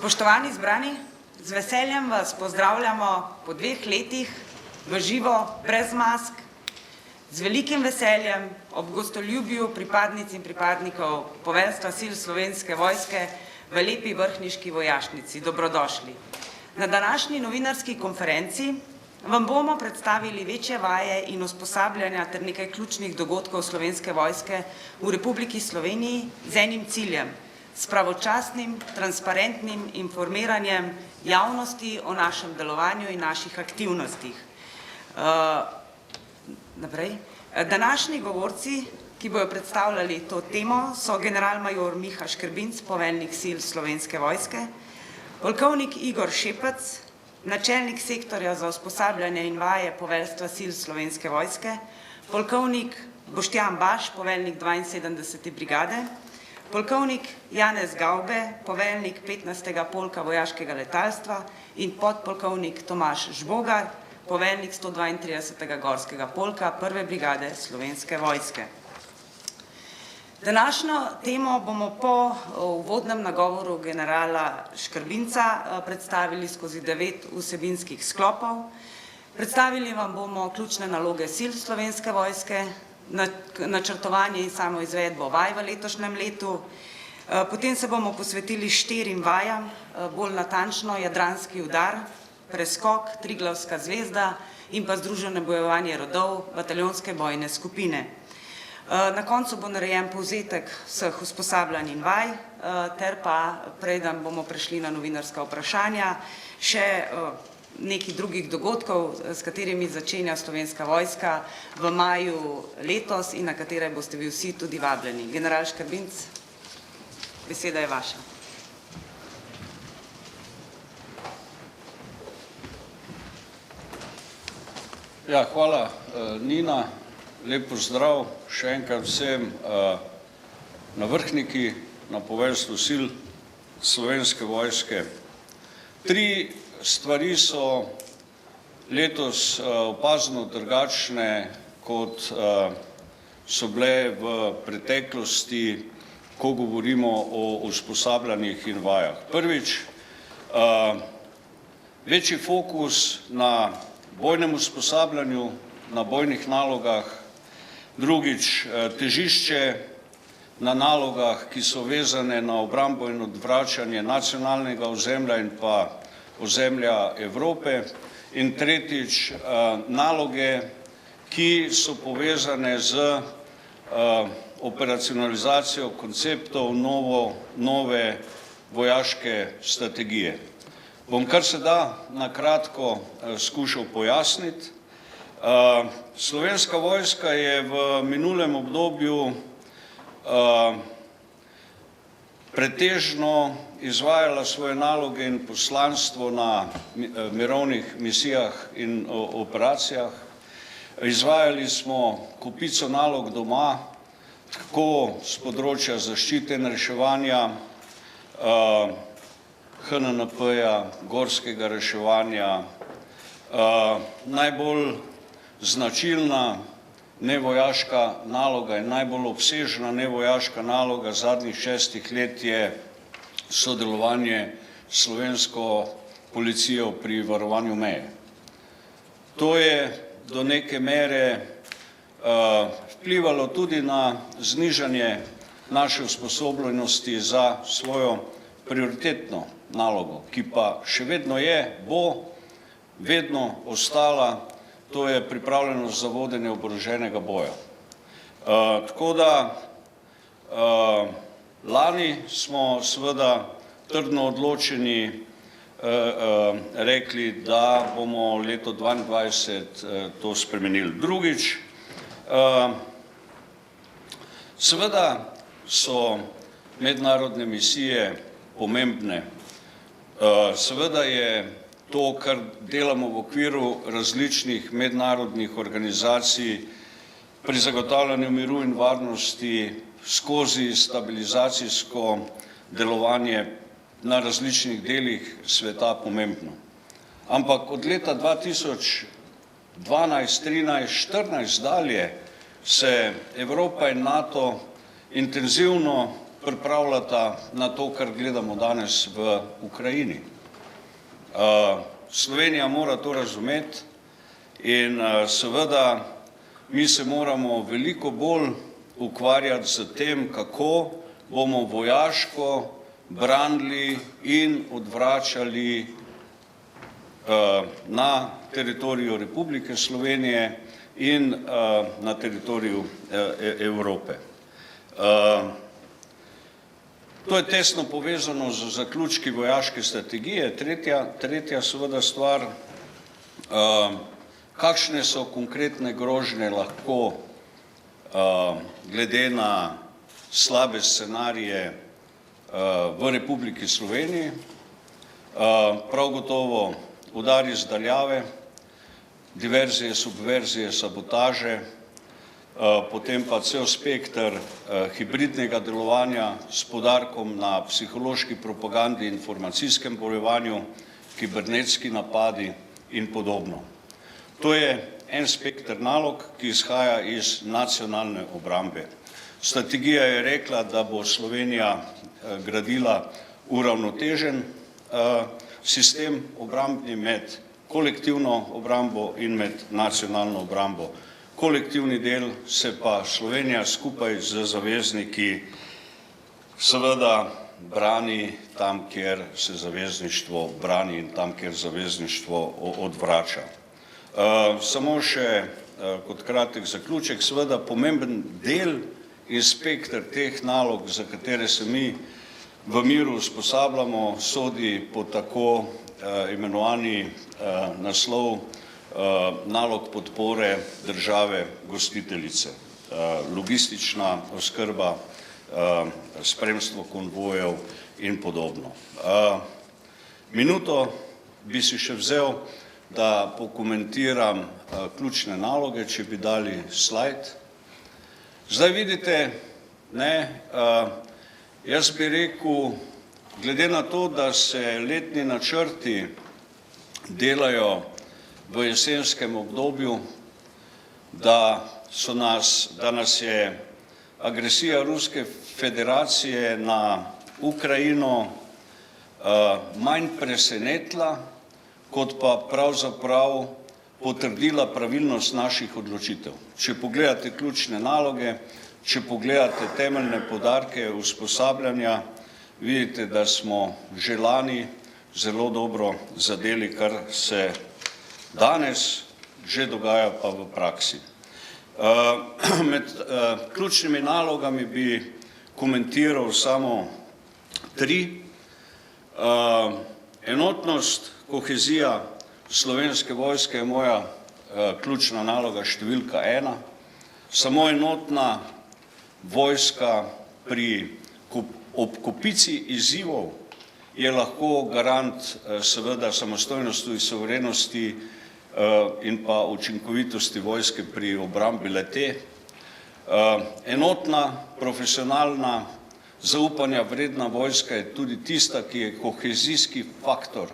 Spoštovani zbrani, z veseljem vas pozdravljamo po 2 letih v živo, brez mask, z velikim veseljem ob gostoljubju pripadnic in pripadnikov poveljstva sil Slovenske vojske v lepi vrhniški vojašnici. Dobrodošli. Na današnji novinarski konferenci vam bomo predstavili večje vaje in usposabljanja ter nekaj ključnih dogodkov Slovenske vojske v Republiki Sloveniji z enim ciljem, s pravočasnim, transparentnim informiranjem javnosti o našem delovanju in naših aktivnostih. Današnji govorci, ki bojo predstavljali to temo, so generalmajor Miha Škrbinc, poveljnik sil Slovenske vojske, polkovnik Igor Šepec, načelnik sektorja za usposabljanje in vaje poveljstva sil Slovenske vojske, polkovnik Boštjan Baš, poveljnik 72. brigade, polkovnik Janez Gavbe, poveljnik 15. polka vojaškega letalstva in podpolkovnik Tomaž Žbogar, poveljnik 132. gorskega polka 1. brigade Slovenske vojske. Današnjo temo bomo po uvodnem nagovoru generala Škrbinca predstavili skozi 9 vsebinskih sklopov. Predstavili vam bomo ključne naloge sil Slovenske vojske, načrtovanje in samo izvedbo vaj v letošnjem letu. Potem se bomo posvetili 4 vajam, bolj natančno jadranski udar, preskok, Triglavska zvezda in pa združeno bojevanje rodov bataljonske bojne skupine. Na koncu bo narejen povzetek vseh usposabljanj in vaj, ter pa, preden bomo prešli na novinarska vprašanja, še nekaj drugih dogodkov, s katerimi začenja Slovenska vojska v maju letos in na katere boste vi vsi tudi vabljeni. General Škrbinc, beseda je vaša. Ja, hvala, Nina. Lep pozdrav še enkrat vsem na vrhniki, na poveljstvu sil Slovenske vojske. 3 stvari so letos opazno drugačne, kot so bile v preteklosti, ko govorimo o usposabljanjih in vajah. Prvič, večji fokus na bojnem usposabljanju, na bojnih nalogah. Drugič, težišče na nalogah, ki so vezane na obrambo in odvračanje nacionalnega ozemlja in pa ozemlja Evrope. In tretjič, naloge, ki so povezane z operacionalizacijo konceptov nove vojaške strategije. Bom kar se da na kratko skušal pojasniti. Slovenska vojska je v minulem obdobju pretežno izvajala svoje naloge in poslanstvo na mirovnih misijah in operacijah. Izvajali smo kopico nalog doma, tako z področja zaščite in reševanja, HNNP-ja, gorskega reševanja. Najbolj značilna nevojaška naloga in najbolj obsežna nevojaška naloga zadnjih 6 let je sodelovanje s slovensko policijo pri varovanju meje. To je do neke mere vplivalo tudi na znižanje naše usposobljenosti za svojo prioritetno nalogo, ki pa še vedno je, bo vedno ostala, to je pripravljenost za vodenje oboroženega boja. Tako da lani smo seveda trdno odločeni rekli, da bomo leto 2022 to spremenili. Drugič, seveda so mednarodne misije pomembne. Seveda je to, kar delamo v okviru različnih mednarodnih organizacij pri zagotavljanju miru in varnosti skozi stabilizacijsko delovanje na različnih delih sveta pomembno. Ampak od leta 2012, 13, 14 dalje se Evropa in NATO intenzivno pripravljata na to, kar gledamo danes v Ukrajini. Slovenija mora to razumeti in seveda mi se moramo veliko bolj ukvarjati z tem, kako bomo vojaško branili in odvračali na teritoriju Republike Slovenije in na teritoriju Evrope. To je tesno povezano z zaključki vojaške strategije. Tretja seveda stvar, kakšne so konkretne grožnje lahko glede na slabe scenarije v Republiki Sloveniji, prav gotovo udari z daljave, diverzije, subverzije, sabotaže, potem pa cel spektr hibridnega delovanja s poudarkom na psihološki propagandi, informacijskem bojevanju, kibernetski napadi in podobno. To je en spektr nalog, ki izhaja iz nacionalne obrambe. Strategija je rekla, da bo Slovenija gradila uravnotežen sistem obrambni med kolektivno obrambo in med nacionalno obrambo. Kolektivni del se pa Slovenija skupaj z zavezniki seveda brani tam, kjer se zavezništvo brani in tam, kjer zavezništvo odvrača. Samo še kot kratek zaključek, seveda pomemben del in spektr teh nalog, za katere se mi v miru usposabljamo, sodi po tako imenovani naslov nalog podpore države gostiteljice, logistična oskrba, spremstvo konvojev in podobno. Minuto bi si še vzel, da pokomentiram ključne naloge, če bi dali slajd. Zdaj vidite, jaz bi rekel, glede na to, da se letni načrti delajo v jesenskem obdobju, da nas je agresija Ruske federacije na Ukrajino manj presenetila, kot pa pravzaprav potrdila pravilnost naših odločitev. Če pogledate ključne naloge, če pogledate temeljne poudarke usposabljanja, vidite, da smo že lani zelo dobro zadeli, kar se danes že dogaja pa v praksi. Med ključnimi nalogami bi komentiral samo 3. Enotnost, kohezija Slovenske vojske je moja ključna naloga številka 1. Samo enotna vojska ob kopici izzivov je lahko garant seveda samostojnosti, suverenosti in pa učinkovitosti vojske pri obrambi le-te. Enotna, profesionalna, zaupanja vredna vojska je tudi tista, ki je kohezijski faktor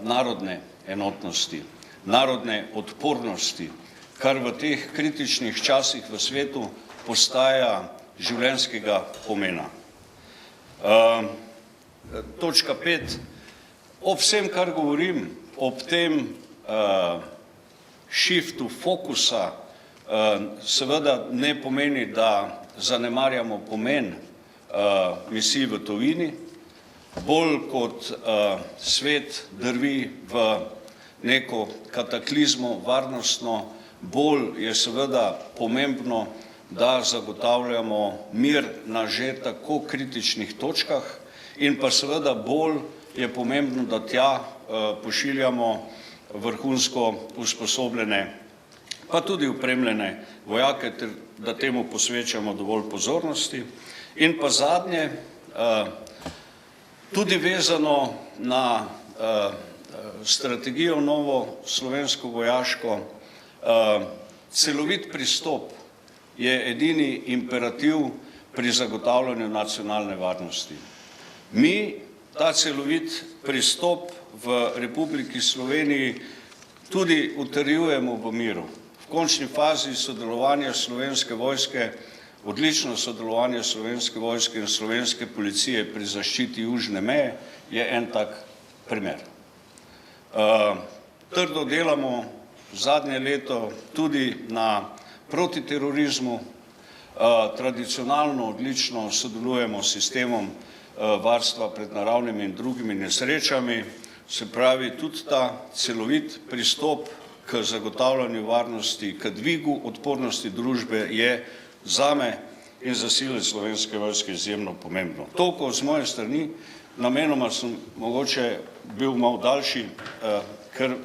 narodne enotnosti, narodne odpornosti, kar v teh kritičnih časih v svetu postaja življenjskega pomena. Točka 5. Ob vsem, kar govorim, ob tem shiftu fokusa, seveda ne pomeni, da zanemarjamo pomen misij v tujini. Bolj kot svet drvi v neko kataklizmo varnostno, bolj je seveda pomembno, da zagotavljamo mir na že tako kritičnih točkah in pa seveda bolj je pomembno, da tja pošiljamo vrhunsko usposobljene, pa tudi opremljene vojake, ter da temu posvečamo dovolj pozornosti. In pa zadnje, tudi vezano na strategijo novo slovensko vojaško, celovit pristop je edini imperativ pri zagotavljanju nacionalne varnosti. Mi ta celovit pristop v Republiki Sloveniji tudi utrjujemo v miru. V končni fazi sodelovanja Slovenske vojske odlično sodelovanje Slovenske vojske in Slovenske policije pri zaščiti južne meje je en tak primer. Trdo delamo zadnje leto tudi na protiterorizmu, tradicionalno odlično sodelujemo s sistemom varstva pred naravnimi in drugimi nesrečami, se pravi tudi ta celovit pristop k zagotavljanju varnosti, k dvigu odpornosti družbe je zame in za sile Slovenske vojske izjemno pomembno. Toliko z moje strani, namenoma sem mogoče bil malo daljši, ker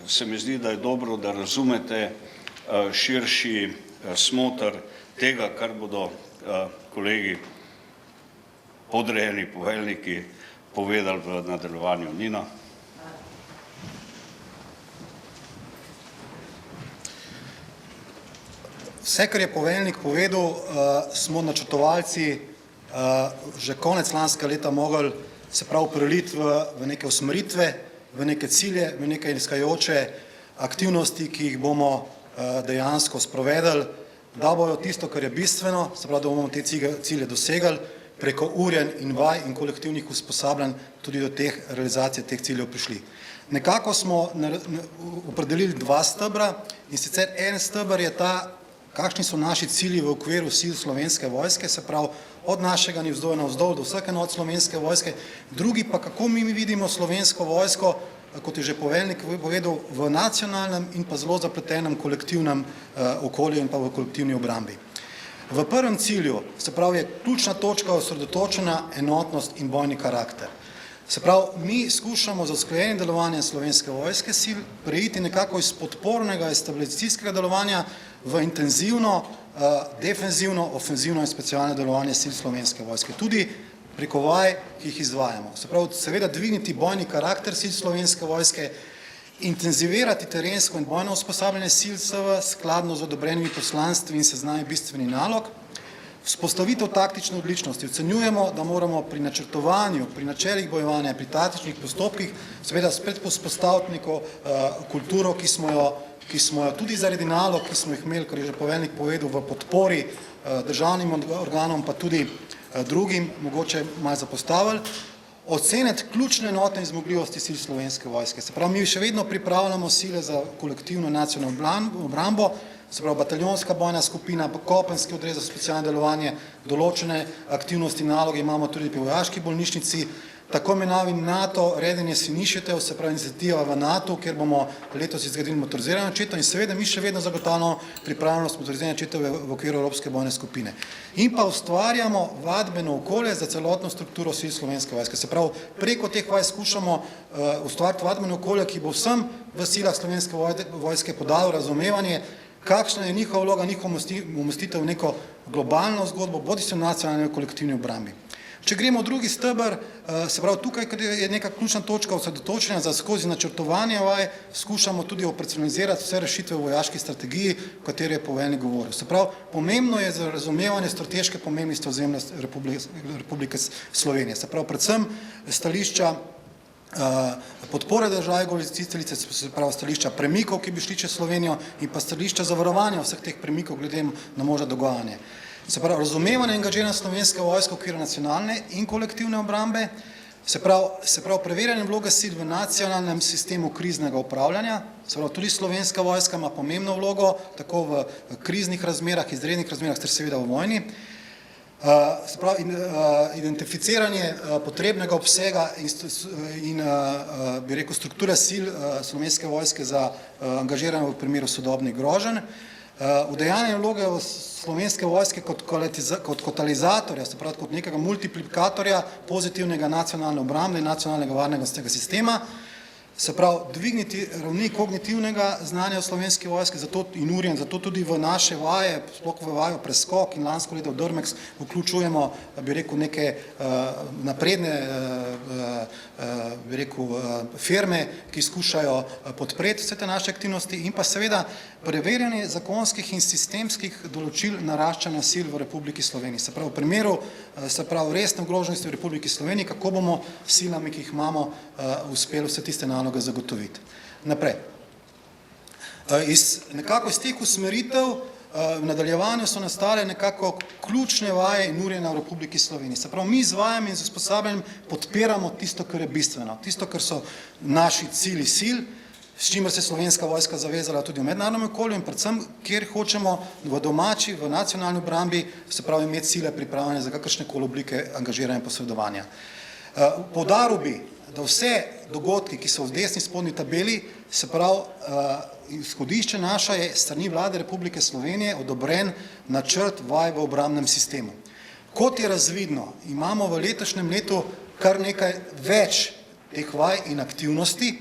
se mi zdi, da je dobro, da razumete širši smoter tega, kar bodo kolegi podrejeni poveljniki povedali v nadaljevanju. Nina. Vse, kar je poveljnik povedal, smo načrtovalci že konec lanskega leta mogli se prav preliti v neke usmeritve, v neke cilje, v neke izhajajoče aktivnosti, ki jih bomo dejansko sprovedali, da bojo tisto, kar je bistveno, se pravi, da bomo te cilje dosegli preko urjen in vaj in kolektivnih usposabljanj tudi do teh realizacije teh ciljev prišli. Nekako smo opredelili dva stebra in sicer en steber je ta, kakšni so naši cilji v okviru sil Slovenske vojske, se pravi od našega navzdol navzdol do vsake enot Slovenske vojske, drugi pa kako mi vidimo Slovensko vojsko, kot je že poveljnik povedal, v nacionalnem in pa zelo zapletenem kolektivnem okolju in pa v kolektivni obrambi. V prvem cilju, se pravi, je ključna točka osredotočena enotnost in bojni karakter. Se pravi, mi skušamo za usklajeno delovanje Slovenske vojske sil preiti nekako iz podpornega, iz stabilizacijskega delovanja v intenzivno, defenzivno, ofenzivno in specialno delovanje sil Slovenske vojske. Tudi preko vaj, ki jih izvajamo. Se pravi, seveda dvigniti bojni karakter sil Slovenske vojske, intenzivirati terensko in bojno usposabljanje sil SV skladno z odobrenimi poslanstvi in seznami bistvenih nalog, vzpostavitev taktične odličnosti. Ocenjujemo, da moramo pri načrtovanju, pri načelih bojevanja, pri taktičnih postopkih seveda spet vzpostaviti neko kulturo, ki smo jo tudi zaradi nalog, ki smo jih imeli, kar je že poveljnik povedal, v podpori državnim organom, pa tudi drugim, mogoče malo zapostavili, oceniti ključne enote in zmogljivosti sil Slovenske vojske. Se pravi, mi še vedno pripravljamo sile za kolektivno nacionalno obrambo, se pravi, bataljonska bojna skupina, kopenski odrez za specialno delovanje, določene aktivnosti naloge imamo tudi pri vojaški bolnišnici, tako imenovani NATO redenje sinišitev, se pravi iniciativa v NATO, kjer bomo letos izgradili motorizirano načeto in seveda mi še vedno zagotavljamo pripravljenost motorizirane načete v okviru Evropske bojne skupine. In pa ustvarjamo vadbeno okolje za celotno strukturo sil Slovenske vojske. Se pravi, preko teh vaj skušamo ustvariti vadbeno okolje, ki bo vsem v silah Slovenske vojske podalo razumevanje, kakšna je njihova vloga, njihova umestitev v neko globalno zgodbo, bodisi v nacionalni in kolektivni obrambi. Če gremo v drugi steber, se pravi, tukaj je neka ključna točka osredotočenja za skozi načrtovanje vaj, skušamo tudi operacionalizirati vse rešitve v vojaški strategiji, o kateri je poveljnik govoril. Se pravi, pomembno je za razumevanje strateške pomembnosti ozemlja Republike Slovenije. Se pravi, predvsem stališča podpore države gostiteljice, se pravi stališča premikov, ki bi šli čez Slovenijo in pa stališča zavarovanja vseh teh premikov glede na možno dogajanje. Se pravi, razumevanje in angažiranja Slovenske vojske v okviru nacionalne in kolektivne obrambe, se pravi preverjanje vloge sil v nacionalnem sistemu kriznega upravljanja, se pravi, tudi Slovenska vojska ima pomembno vlogo, tako v kriznih razmerah, izrednih razmerah, ter seveda v vojni. Se pravi, identificiranje potrebnega obsega in bi rekel strukture sil Slovenske vojske za angažiranje v primeru sodobnih groženj, udejanje vloge Slovenske vojske kot katalizatorja, se pravi kot nekega multiplikatorja pozitivnega nacionalne obrambe in nacionalnega varnostnega sistema, se pravi dvigniti ravni kognitivnega znanja v Slovenski vojski in urjen, zato tudi v naše vaje, sploh v vajo preskok in lansko leto v Drmex vključujemo, bi rekel, neke napredne, bi rekel, firme, ki skušajo podpreti vse te naše aktivnosti in pa seveda preverjanje zakonskih in sistemskih določil naraščanja sil v Republiki Sloveniji. Se pravi, v primeru, se pravi, resne ogroženosti v Republiki Sloveniji, kako bomo silami, ki jih imamo, uspeli vse tiste naloge zagotoviti. Naprej. Nekako iz teh usmeritev v nadaljevanju so nastale nekako ključne vaje in urjenja v Republiki Sloveniji. Se pravi, mi z vajami in z usposabljanjem podpiramo tisto, kar je bistveno, tisto, kar so naši cilji sil, s čimer se Slovenska vojska zavezala tudi v mednarodnem okolju in predvsem, kjer hočemo v domači, v nacionalni obrambi, se pravi, imeti sile pripravljene za kakršnekoli oblike angažiranja in posredovanja. Poudaril bi, da vse dogodki, ki so v desni spodnji tabeli, se pravi, izhodišče naša je strani Vlade Republike Slovenije odobren načrt vaj v obrambnem sistemu. Kot je razvidno, imamo v letošnjem letu kar nekaj več teh vaj in aktivnosti,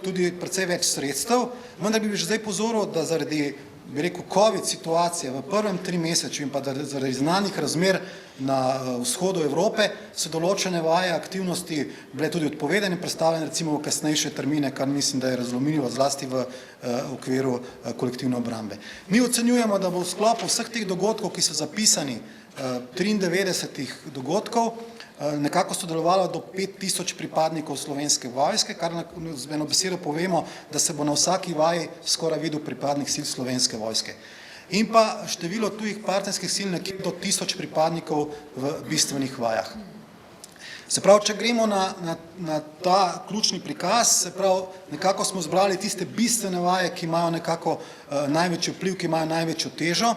tudi precej več sredstev, vendar bi že zdaj pozoril, da zaradi, bi rekel, COVID situacije v prvem 3 meseču in pa zaradi znanih razmer na vzhodu Evrope so določene vaje aktivnosti bile tudi odpovedane, predstavljene recimo v kasnejše termine, kar mislim, da je razumljivo zlasti v okviru kolektivne obrambe. Mi ocenjujemo, da bo v sklopu vseh teh dogodkov, ki so zapisani, 93 dogodkov, nekako sodelovalo do 5000 pripadnikov Slovenske vojske, kar z eno besedo povemo, da se bo na vsaki vaji skoraj videl pripadnik sil Slovenske vojske. In pa število tujih partnerskih sil nekje do 1000 pripadnikov v bistvenih vajah. Se pravi, če gremo na ta ključni prikaz, se pravi, nekako smo zbrali tiste bistvene vaje, ki imajo nekako največji vpliv, ki imajo največjo težo.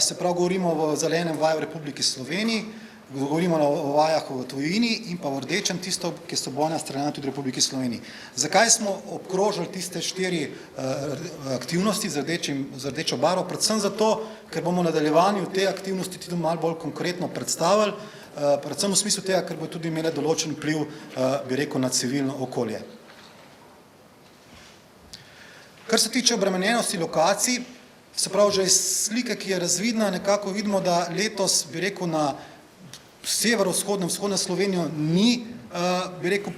Se pravi, govorimo v zelenem vaju v Republiki Sloveniji, govorimo o vajah v tujini in pa v rdečem tisto, ki so bojna streljana tudi v Republiki Sloveniji. Zakaj smo obkrožili tiste 4 aktivnosti z rdečo barvo? Predvsem zato, ker bomo v nadaljevanju te aktivnosti tudi malo bolj konkretno predstavili, predvsem v smislu tega, ker bo tudi imele določen vpliv, bi rekel, na civilno okolje. Kar se tiče obremenjenosti lokacij, se pravi, že iz slike, ki je razvidna, nekako vidimo, da letos, bi rekel, na severovzhodnem, vzhodnem Slovenijo ni, bi rekel,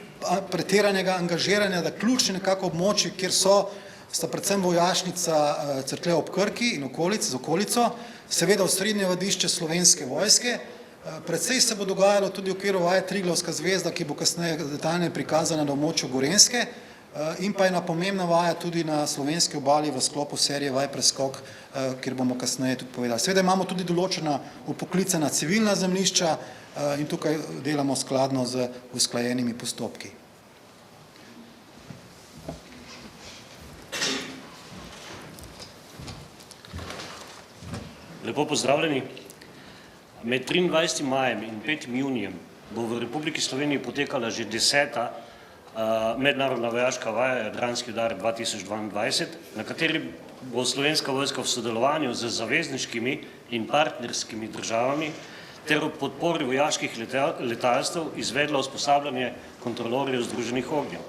pretiranega angažiranja, da ključni nekako območji, kjer sta predvsem vojašnica Cerklje ob Krki in z okolico, seveda osrednje vadišče Slovenske vojske. Precej se bo dogajalo tudi v okviru vaje Triglavska zvezda, ki bo kasneje detaljno prikazana na območju Gorenjske, in pa ena pomembna vaja tudi na slovenski obali v sklopu serije vaj Preskok, kjer bomo kasneje tudi povedali. Seveda imamo tudi določena vpoklicana civilna zemljišča in tukaj delamo skladno z usklajenimi postopki. Lepo pozdravljeni. Med 23. majem in 5. junijem bo v Republiki Sloveniji potekala že 10. mednarodna vojaška vaja Jadranski udar 2022, na kateri bo Slovenska vojska v sodelovanju z zavezniškimi in partnerskimi državami ter ob podpori vojaških letalstev izvedla usposabljanje kontrolorjev Združenih ognjev.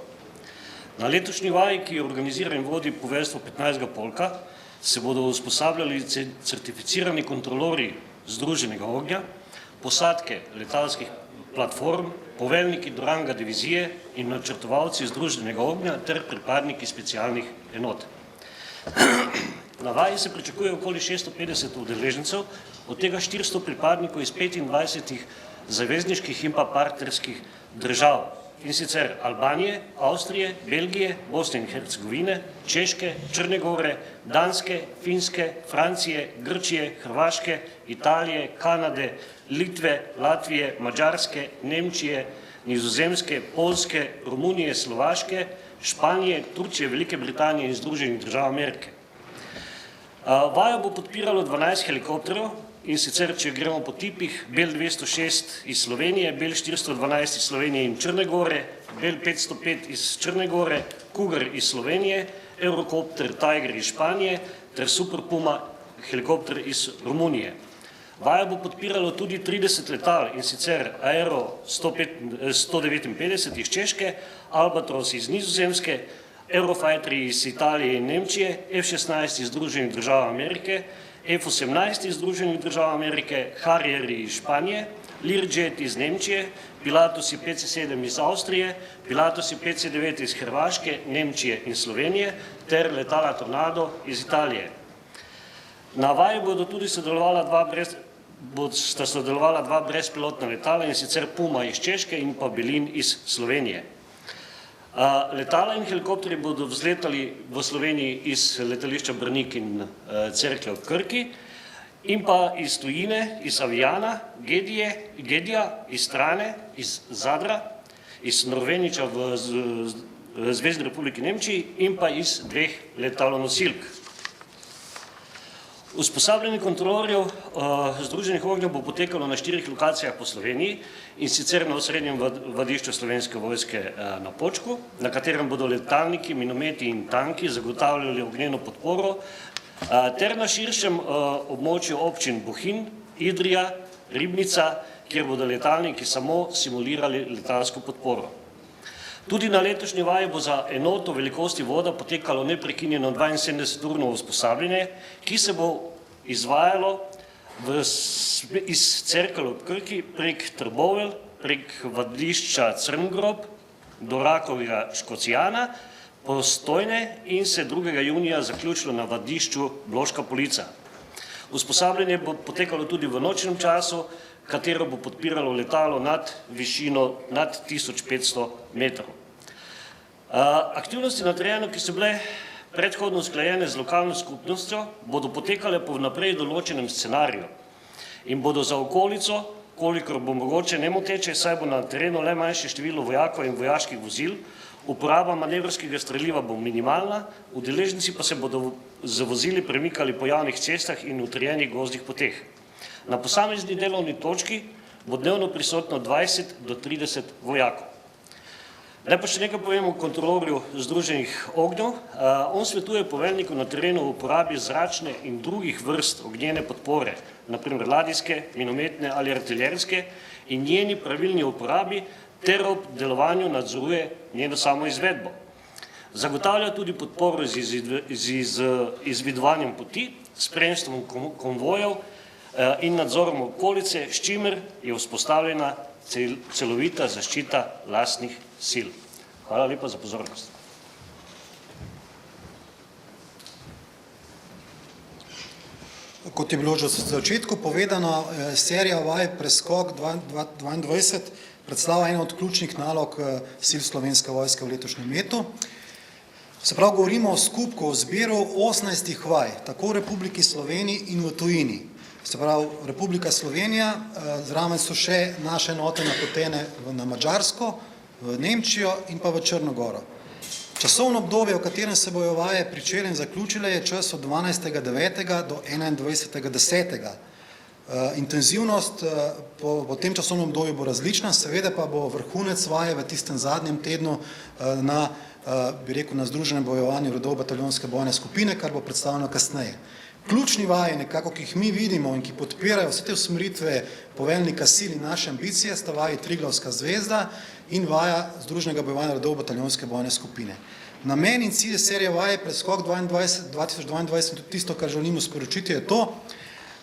Na letošnji vaji, ki jo organizira in vodi poveljstvo 15. polka, se bodo usposabljali certificirani kontrolorji Združenega ognja, posadke letalskih platform, poveljniki do ranga divizije in načrtovalci Združenega ognja ter pripadniki specialnih enot. Na vaji se pričakuje okoli 650 udeležencev, od tega 400 pripadnikov iz 25 zavezniških in pa partnerskih držav, in sicer Albanije, Avstrije, Belgije, Bosne in Hercegovine, Češke, Črne Gore, Danske, Finske, Francije, Grčije, Hrvaške, Italije, Kanade, Litve, Latvije, Madžarske, Nemčije, Nizozemske, Poljske, Romunije, Slovaške, Španije, Turčije, Velike Britanije in Združenih držav Amerike. Vajo bo podpiralo 12 helikopterjev, in sicer, če gremo po tipih, Bell 206 iz Slovenije, Bell 412 iz Slovenije in Črne Gore, Bell 505 iz Črne Gore, Cougar iz Slovenije, Eurocopter Tiger iz Španije ter Super Puma helikopter iz Romunije. Vajo bo podpiralo tudi 30 letal, in sicer Aero 159 iz Češke, Albatros iz Nizozemske, Eurofighteri iz Italije in Nemčije, F-16 iz Združenih držav Amerike, F-18 iz Združenih držav Amerike, Harrieri iz Španije, Learjet iz Nemčije, Pilatusi PC-7 iz Avstrije, Pilatusi PC-9 iz Hrvaške, Nemčije in Slovenije ter letala Tornado iz Italije. Na vaji bodo tudi sodelovala dva brezpilotna letala, in sicer Puma iz Češke in pa Belin iz Slovenije. Letala in helikopterji bodo vzletali v Sloveniji iz letališča Brnik in Cerklje ob Krki in pa iz tujine, iz Aviana, Gedija, iz Trane, iz Zadra, iz Norveniča v Zvezni Republiki Nemčiji in pa iz 2 letalonosilk. Usposabljanje kontrolorjev Združenih ognjev bo potekalo na 4 lokacijah po Sloveniji in sicer na osrednjem vadišču Slovenske vojske na Počku, na katerem bodo letalniki, minometi in tanki zagotavljali ognjeno podporo, ter na širšem območju občin Bohinj, Idrija, Ribnica, kjer bodo letalniki samo simulirali letalsko podporo. Tudi na letošnji vaji bo za enoto velikosti voda potekalo neprekinjeno 72-urno usposabljanje, ki se bo izvajalo iz Cerkelj ob Krki prek Trbovelj, prek vadišča Crngrob do Rakovega Škocijana, Postojne in se 2. junija zaključilo na vadišču Bloška Polica. Usposabljanje bo potekalo tudi v nočnem času, katero bo podpiralo letalo nad višino nad 1500 metrov. Aktivnosti na terenu, ki so bile predhodno usklajene z lokalno skupnostjo, bodo potekale po vnaprej določenem scenariju in bodo za okolico, kolikor bo mogoče nemoteče, saj bo na terenu le manjše število vojakov in vojaških vozil, uporaba manevrskega streliva bo minimalna, udeleženci pa se bodo z vozili premikali po javnih cestah in utrjenih gozdnih poteh. Na posamezni delovni točki bo dnevno prisotno 20 do 30 vojakov. Naj pa še nekaj povem o kontrolorju Združenih ognjev. On svetuje poveljniku na terenu v uporabi zračne in drugih vrst ognjene podpore, naprimer ladijske, minometne ali artiljerske, in njeni pravilni uporabi ter ob delovanju nadzoruje njeno samo izvedbo. Zagotavlja tudi podporo z izvidovanjem poti, spremstvom konvojev in nadzorom okolice, s čimer je vzpostavljena celovita zaščita lastnih sil. Hvala lepa za pozornost. Kot je bilo že v začetku povedano, serija vaj Preskok 2022 predstavlja eno od ključnih nalog sil Slovenske vojske v letošnjem letu. Se pravi, govorimo o skupku, o zbiru 18 vaj, tako v Republiki Sloveniji in v tujini. Se pravi, Republika Slovenija, zraven so še naše enote napotene na Madžarsko, v Nemčijo in pa v Črnogoro. Časovno obdobje, v katerem se bojo vaje pričele in zaključile, je čas od 12.9. do 21.10. Intenzivnost po tem časovnem obdobju bo različna, seveda pa bo vrhunec vaje v tistem zadnjem tednu na Združenem bojovanju rodov bataljonske bojne skupine, kar bo predstavljeno kasneje. Ključni vaji, nekako, ki jih mi vidimo in ki podpirajo vse te usmeritve poveljnika sil in naše ambicije, sta vaji Triglavska zvezda in vaja Združenega bojevanja rodov bataljonske bojne skupine. Namen in cilj serije vaje Preskok 2022 in tudi tisto, kar želimo sporočiti, je to,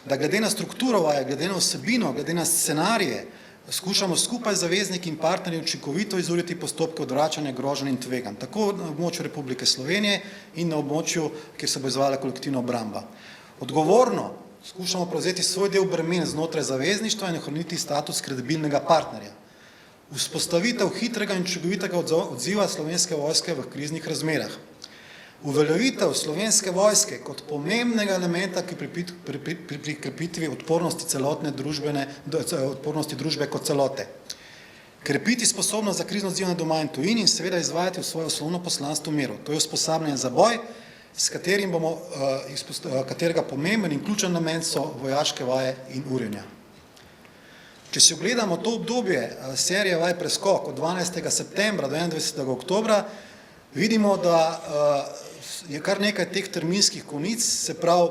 da glede na strukturo vaje, glede na vsebino, glede na scenarije, skušamo skupaj z zavezniki in partnerji učinkovito izuriti postopke odvračanja, groženj in tveganj, tako na območju Republike Slovenije in na območju, kjer se bo izvajala kolektivna obramba. Odgovorno skušamo prevzeti svoj del bremen znotraj zavezništva in ohraniti status kredibilnega partnerja. Vzpostavitev hitrega in učinkovitega odziva Slovenske vojske v kriznih razmerah. Uveljavitev Slovenske vojske kot pomembnega elementa pri krepitvi odpornosti družbe kot celote. Krepiti sposobnost za krizno odzivanje doma in tujini in seveda izvajati v svoje osnovno poslanstvo miru. To je usposabljanje za boj, s katerega pomemben in ključen namen so vojaške vaje in urjenja. Če si ogledamo to obdobje serije vaj Preskok od 12. septembra do 21. oktobra, vidimo, da je kar nekaj teh terminskih konic, se pravi,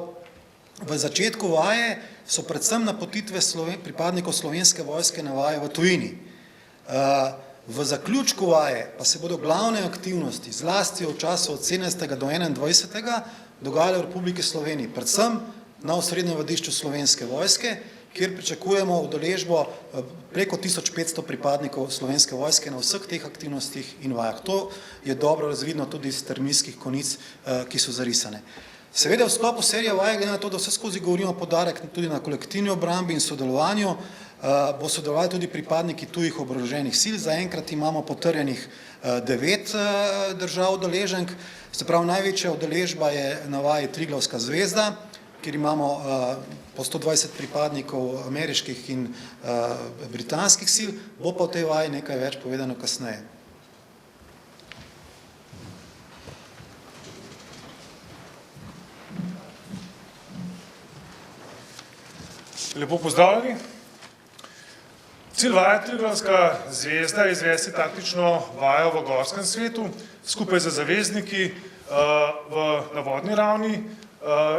v začetku vaje so predvsem napotitve pripadnikov Slovenske vojske na vaje v tujini. V zaključku vaje pa se bodo glavne aktivnosti, zlasti v času od 17. do 21. dogajale v Republiki Sloveniji, predvsem na osrednjem vadišču Slovenske vojske, kjer pričakujemo udeležbo preko 1500 pripadnikov Slovenske vojske na vseh teh aktivnostih in vajah. To je dobro razvidno tudi iz terminskih konic, ki so zarisane. Seveda v sklopu serije vaje, glede na to, da vse skozi govorimo poudarek tudi na kolektivni obrambi in sodelovanju, bo sodelovali tudi pripadniki tujih oboroženih sil. Zaenkrat imamo potrjenih 9 držav udeleženk. Se pravi, največja udeležba je na vaji Triglavska zvezda, kjer imamo po 120 pripadnikov ameriških in britanskih sil, bo pa o tej vaji nekaj več povedano kasneje. Lepo pozdravljeni. Cilj vaje Triglavska zvezda je izvesti taktično vajo v gorskem svetu skupaj z zavezniki na vodni ravni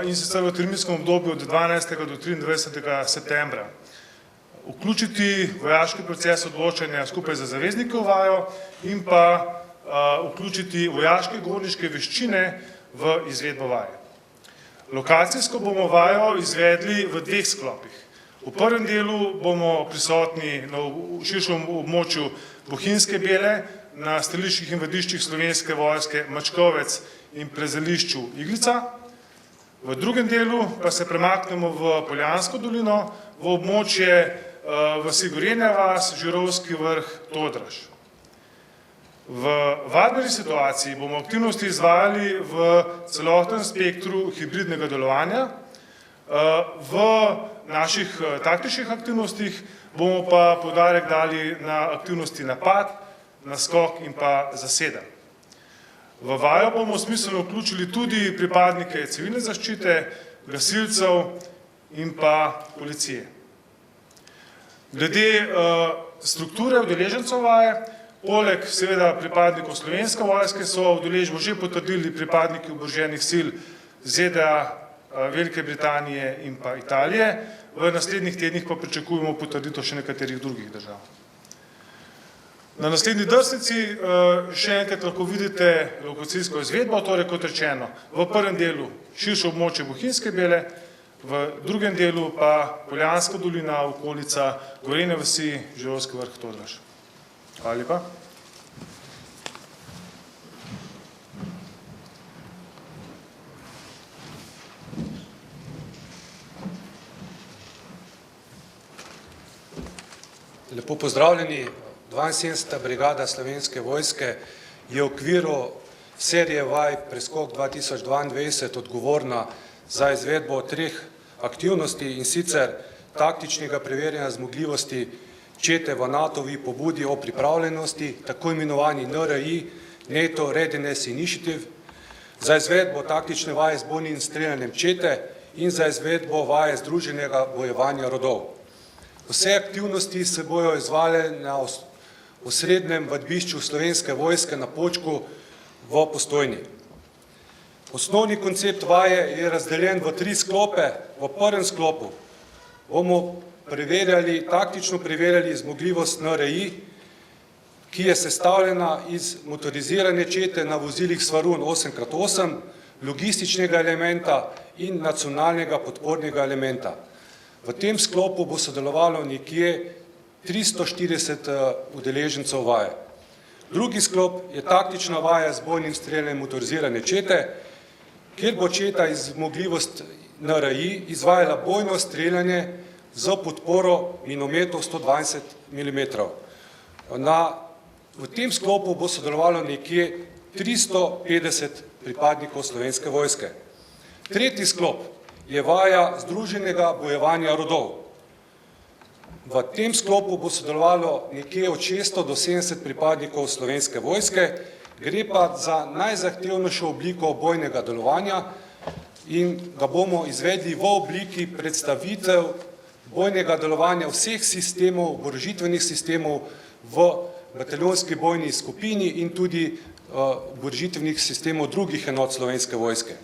in sicer v terminskem obdobju od 12. do 23. septembra. Vključiti vojaški proces odločanja skupaj z zavezniki v vajo in pa vključiti vojaške gorniške veščine v izvedbo vaje. Lokacijsko bomo vajo izvedli v 2 sklopih. V prvem delu bomo prisotni na širšem območju Bohinjske Bele, na streliščih in vadiščih Slovenske vojske Mačkovec in prezelišču Iglica. V drugem delu pa se premaknemo v Poljansko dolino, v območje vasi Gorenja vas, Žirovski vrh, Todraž. V vadbeni situaciji bomo aktivnosti izvajali v celotnem spektru hibridnega delovanja. V naših taktičnih aktivnostih bomo pa poudarek dali na aktivnosti napad, naskok in pa zaseda. V vajo bomo smiselno vključili tudi pripadnike civilne zaščite, gasilcev in pa policije. Glede strukture udeležencev vaje, poleg seveda pripadnikov Slovenske vojske so udeležbo že potrdili pripadniki oboroženih sil ZDA, Velike Britanije in pa Italije. V naslednjih tednih pa pričakujemo potrditev še nekaterih drugih držav. Na naslednji drsnici še enkrat lahko vidite lokacijsko izvedbo, torej kot rečeno, v prvem delu širše območje Bohinjske Bele, v drugem delu pa Poljanska dolina, okolica Gorenje vasi, Žirovski vrh, Todraž. Hvala lepa. Lepo pozdravljeni. 72. brigada Slovenske vojske je v okviru serije vaj Preskok 2022 odgovorna za izvedbo 3 aktivnosti, in sicer taktičnega preverjanja zmogljivosti čete v NATO-vi pobudi o pripravljenosti, tako imenovani NRI, NATO Readiness Initiative, za izvedbo taktične vaje z bojnim streljanjem čete in za izvedbo vaje združenega bojevanja rodov. Vse aktivnosti se bojo izvajale na osrednjem vadbišču Slovenske vojske na Počku v Postojni. Osnovni koncept vaje je razdeljen v 3 sklope. V prvem sklopu bomo taktično preverjali zmogljivost NRI, ki je sestavljena iz motorizirane čete na vozilih Svarun 8x8, logističnega elementa in nacionalnega podpornega elementa. V tem sklopu bo sodelovalo nekje 340 udeležencev vaje. Drugi sklop je taktična vaja z bojnim streljanjem motorizirane čete, kjer bo četa iz zmogljivost NRI izvajala bojno streljanje z podporo minometov 120 mm. V tem sklopu bo sodelovalo nekje 350 pripadnikov Slovenske vojske. Tretji sklop je vaja združenega bojevanja rodov. V tem sklopu bo sodelovalo nekje od 600 do 70 pripadnikov Slovenske vojske, gre pa za najzahtevnejšo obliko bojnega delovanja in ga bomo izvedli v obliki predstavitev bojnega delovanja vseh sistemov, oborožitvenih sistemov v bataljonski bojni skupini in tudi oborožitvenih sistemov drugih enot Slovenske vojske.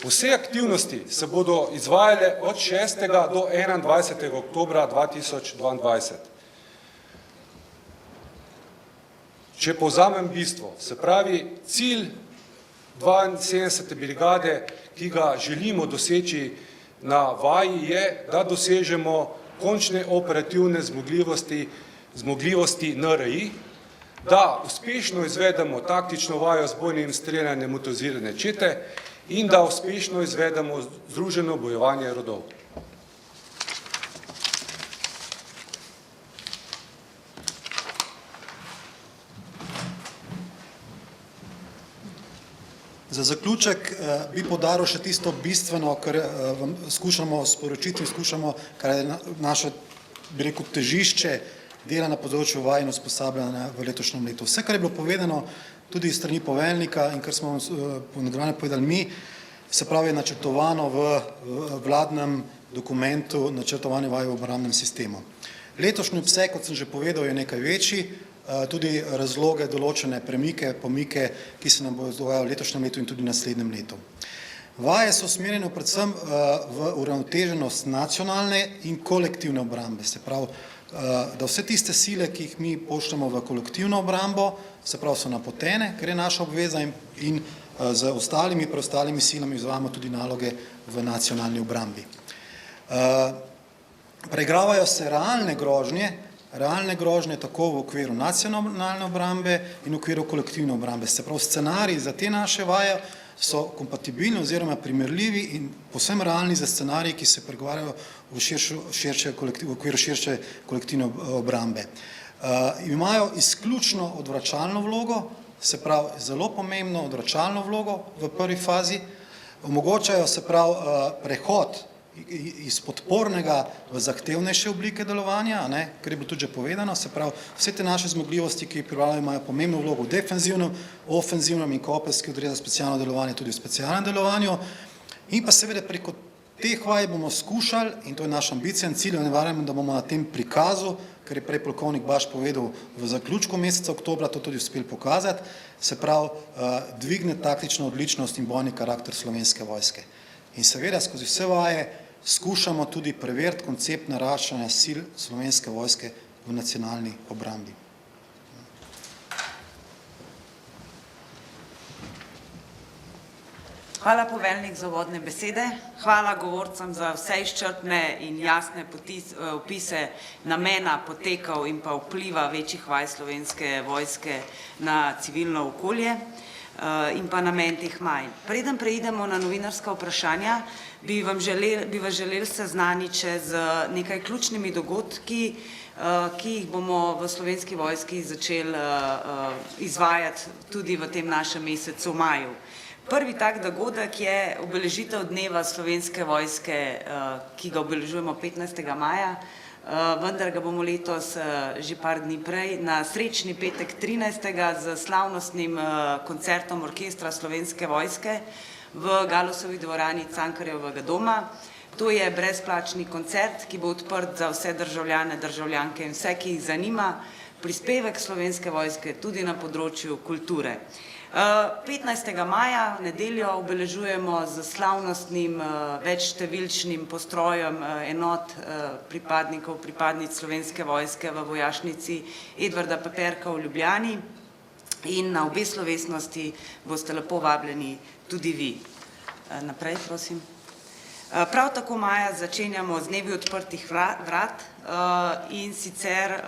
Vse aktivnosti se bodo izvajale od 6. do 21. oktobra 2022. Če povzamem bistvo, se pravi, cilj 72. brigade, ki ga želimo doseči na vaji, je, da dosežemo končne operativne zmogljivosti NRI, da uspešno izvedemo taktično vajo z bojnim streljanjem motorizirane čete in da uspešno izvedemo združeno bojevanje rodov. Za zaključek bi poudaril še tisto bistveno, kar vam skušamo sporočiti in skušamo, kar je naše, bi rekel, težišče dela na področju vaj in usposabljanja v letošnjem letu. Vse, kar je bilo povedano tudi iz strani poveljnika in kar smo po nadaljevanju povedali mi, se pravi, je načrtovano v vladnem dokumentu načrtovanja vaj v obrambnem sistemu. Letošnji obseg, kot sem že povedal, je nekaj večji, tudi razloge določene premike, pomike, ki se nam bodo dogajali v letošnjem letu in tudi v naslednjem letu. Vaje so usmerjene predvsem v uravnoteženost nacionalne in kolektivne obrambe, se pravi, da vse tiste sile, ki jih mi pošljemo v kolektivno obrambo, se pravi, so napotene, ker je naša obveza in z ostalimi, preostalimi silami izvajamo tudi naloge v nacionalni obrambi. Preigravajo se realne grožnje tako v okviru nacionalne obrambe in v okviru kolektivne obrambe. Se pravi, scenariji za te naše vaje so kompatibilni oziroma primerljivi in povsem realni za scenariji, ki se pregovarjajo v okviru širše kolektivne obrambe. Imajo izključno odvračalno vlogo, se pravi, zelo pomembno odvračalno vlogo v prvi fazi, omogočajo, se pravi, prehod iz podpornega v zahtevnejše oblike delovanja, kar je bilo tudi že povedano, se pravi, vse te naše zmogljivosti, ki pripravljajo, imajo pomembno vlogo v defenzivnem, ofenzivnem in koperski odreza specialno delovanje tudi v specialnem delovanju in pa seveda preko teh vaj bomo skušali, in to je naša ambicija in cilj, ne verjamem, da bomo na tem prikazu, kar je prej polkovnik Baš povedal, v zaključku meseca oktobra to tudi uspeli pokazati, se pravi, dvigne taktično odličnost in bojni karakter Slovenske vojske. In seveda skozi vse vaje skušamo tudi preveriti koncept naraščanja sil Slovenske vojske v nacionalni obrambi. Hvala, poveljnik, za uvodne besede. Hvala govorcem za vse izčrpne in jasne opise namena, potekov in pa vpliva večjih vaj Slovenske vojske na civilno okolje in pa namen teh vaj. Preden preidemo na novinarska vprašanja, bi vas želeli seznaniti še z nekaj ključnimi dogodki, ki jih bomo v Slovenski vojski začeli izvajati tudi v tem našem mesecu maju. Prvi tak dogodek je obeležitev dneva Slovenske vojske, ki ga obeležujemo 15. maja, vendar ga bomo letos že par dni prej, na srečni petek 13. z slavnostnim koncertom orkestra Slovenske vojske v Galusovi dvorani Cankarjevega doma. To je brezplačni koncert, ki bo odprt za vse državljane, državljanke in vse, ki jih zanima prispevek Slovenske vojske tudi na področju kulture. 15. maja, nedeljo, obeležujemo z slavnostnim večštevilčnim postrojem enot pripadnikov, pripadnic Slovenske vojske v vojašnici Edvarda Peperka v Ljubljani in na obe slovesnosti boste lepo vabljeni tudi vi. Naprej, prosim. Prav tako maja začenjamo z dnevi odprtih vrat in sicer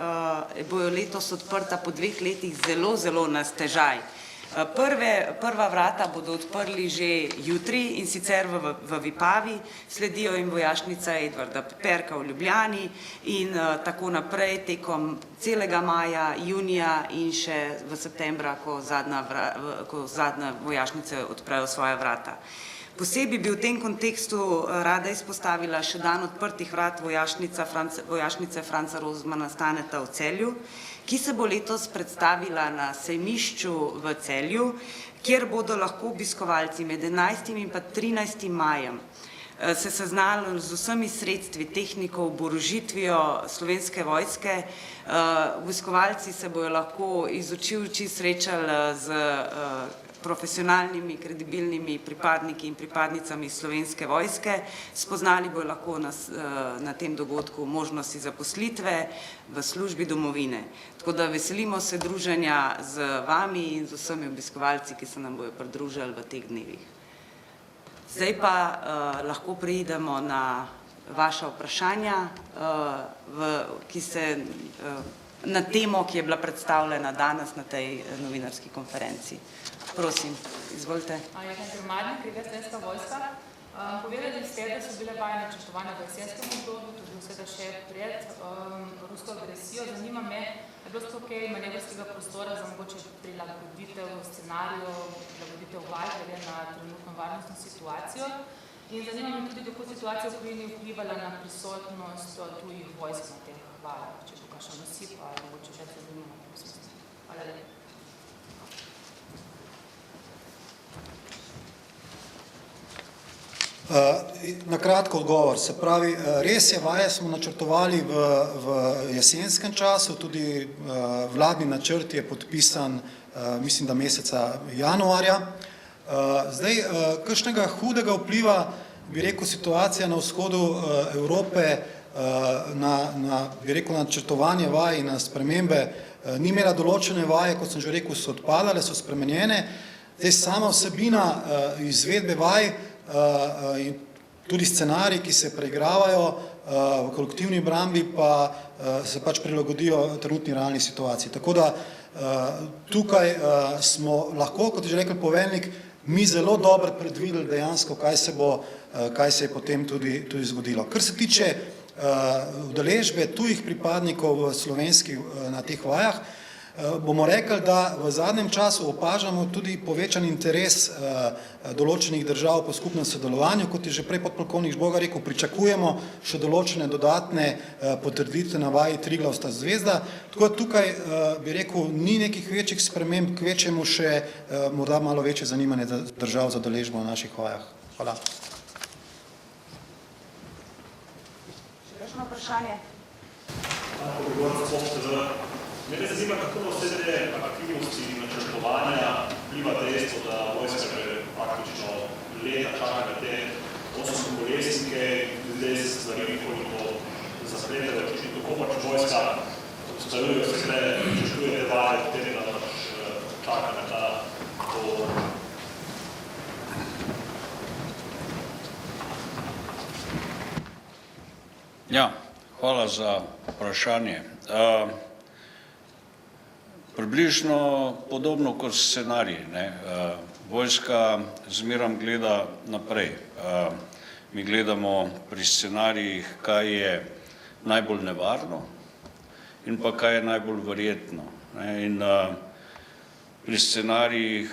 bojo letos odprta po 2 letih zelo na stežaj. Prva vrata bodo odprli že jutri in sicer v Vipavi, sledijo jim vojašnica Edvarda Peperka v Ljubljani in tako naprej tekom celega maja, junija in še v septembra, ko zadnje vojašnice odprejo svoja vrata. Posebej bi v tem kontekstu rada izpostavila še dan odprtih vrat vojašnice Franca Rozmana Staneta v Celju, ki se bo letos predstavila na sejmišču v Celju, kjer bodo lahko obiskovalci med 11. in pa 13. majem se seznanili z vsemi sredstvi, tehniko, oborožitvijo Slovenske vojske. Obiskovalci se bojo lahko iz oči v oči srečali z profesionalnimi, kredibilnimi pripadniki in pripadnicami Slovenske vojske, spoznali bojo lahko na tem dogodku možnosti zaposlitve v službi domovine. Tako da veselimo se druženja z vami in z vsemi obiskovalci, ki se nam bojo pridružili v teh dnevih. Zdaj pa lahko preidemo na vaša vprašanja, na temo, ki je bila predstavljena danes na tej novinarski konferenci. Prosim, izvolite. Slovenska vojska. Povedali ste, da so bile vaje načrtovane v jesenskem obdobju, tudi vsega še pred rusko agresijo. Zanima me, je bilo sploh kaj manevrskega prostora za mogoče prilagoditev scenariju, prilagoditev vaj glede na trenutno varnostno situacijo. In zanima me tudi, kako situacija v Ukrajini vplivala na prisotnost tujih vojsk na teh vajah, če bo kakšen nasip ali mogoče še zanimamo v tem smislu. Hvala lepa. Na kratko odgovor, se pravi, res je, vaje smo načrtovali v jesenskem času, tudi vladni načrt je podpisan, mislim, da meseca januarja. Zdaj, kakšnega hudega vpliva, bi rekel, situacija na vzhodu Evrope bi rekel, na načrtovanje vaj in na spremembe, ni imela določene vaje, kot sem že rekel, so odpadale, so spremenjene. Zdaj, sama vsebina izvedbe vaj in tudi scenariji, ki se preigravajo v kolektivni obrambi, pa se pač prilagodijo trenutni realni situaciji. Tako da tukaj smo lahko, kot je že rekel poveljnik, mi zelo dobro predvideli dejansko, kaj se je potem tudi zgodilo. Kar se tiče udeležbe tujih pripadnikov slovenskih na teh vajah, bomo rekli, da v zadnjem času opažamo tudi povečan interes določenih držav po skupnem sodelovanju, kot je že prej podpolkovnik Žbogar rekel, pričakujemo še določene dodatne potrditve na vaji Triglavska zvezda, tako da tukaj, bi rekel, ni nekih večjih sprememb, kvečjemu še morda malo večje zanimanje držav za udeležbo na naših vajah. Hvala. Še kakšno vprašanje? Mene zanima, kako na vse te aktivnosti in načrtovanja vpliva dejstvo, da vojska že praktično leta čaka na te osemkolesnike, zdaj se stvari nekoliko zapletejo, kako pač vojska ustaluje vse te, načrtuje te vaje, potem da pač čaka na ta dogovor. Ja, hvala za vprašanje. Približno podobno kot scenarij. Vojska zmerom gleda naprej. Mi gledamo pri scenarijih, kaj je najbolj nevarno in pa kaj je najbolj verjetno. In pri scenarijih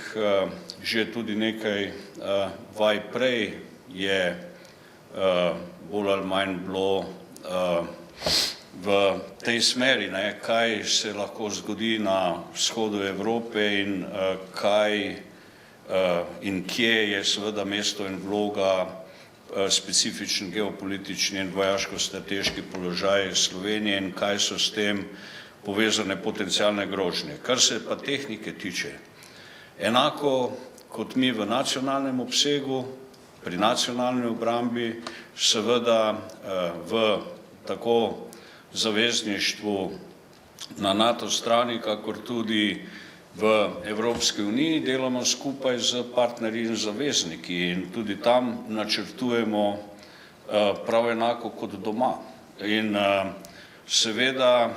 že tudi nekaj vaj prej je bolj ali manj bilo v tej smeri, kaj se lahko zgodi na vzhodu Evrope in kaj in kje je seveda mesto in vloga specifičen geopolitični in vojaško-strateški položaj Slovenije in kaj so s tem povezane potencialne grožnje. Kar se pa tehnike tiče, enako kot mi v nacionalnem obsegu, pri nacionalni obrambi, seveda v tako zavezništvu na NATO strani, kakor tudi v Evropski uniji delamo skupaj z partnerji in zavezniki in tudi tam načrtujemo prav enako kot doma. In seveda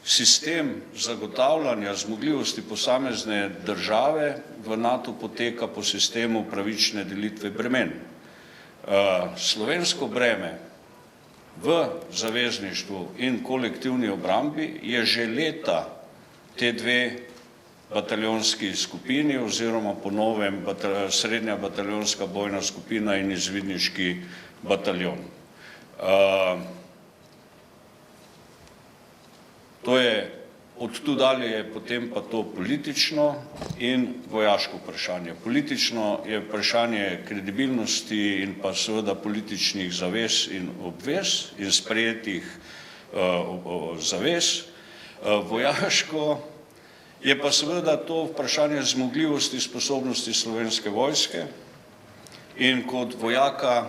sistem zagotavljanja zmogljivosti posamezne države v NATO poteka po sistemu pravične delitve bremen. Slovensko breme v zavezništvu in kolektivni obrambi je že leta te dve bataljonski skupini oziroma po novem srednja bataljonska bojna skupina in izvidniški bataljon. To je, od tu dalje je potem pa to politično in vojaško vprašanje. Politično je vprašanje kredibilnosti in pa seveda političnih zavez in obvez in sprejetih zavez. Vojaško je pa seveda to vprašanje zmogljivosti, sposobnosti Slovenske vojske in kot vojaka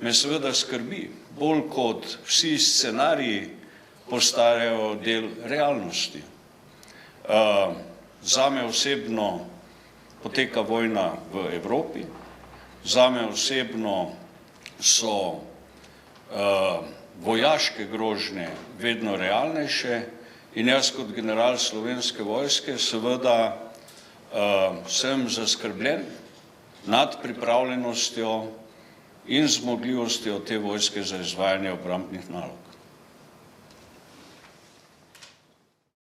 me seveda skrbi, bolj kot vsi scenariji postajajo del realnosti. Zame osebno poteka vojna v Evropi, zame osebno so vojaške grožnje vedno realnejše in jaz kot general Slovenske vojske seveda sem zaskrbljen nad pripravljenostjo in zmogljivostjo te vojske za izvajanje obrambnih nalog.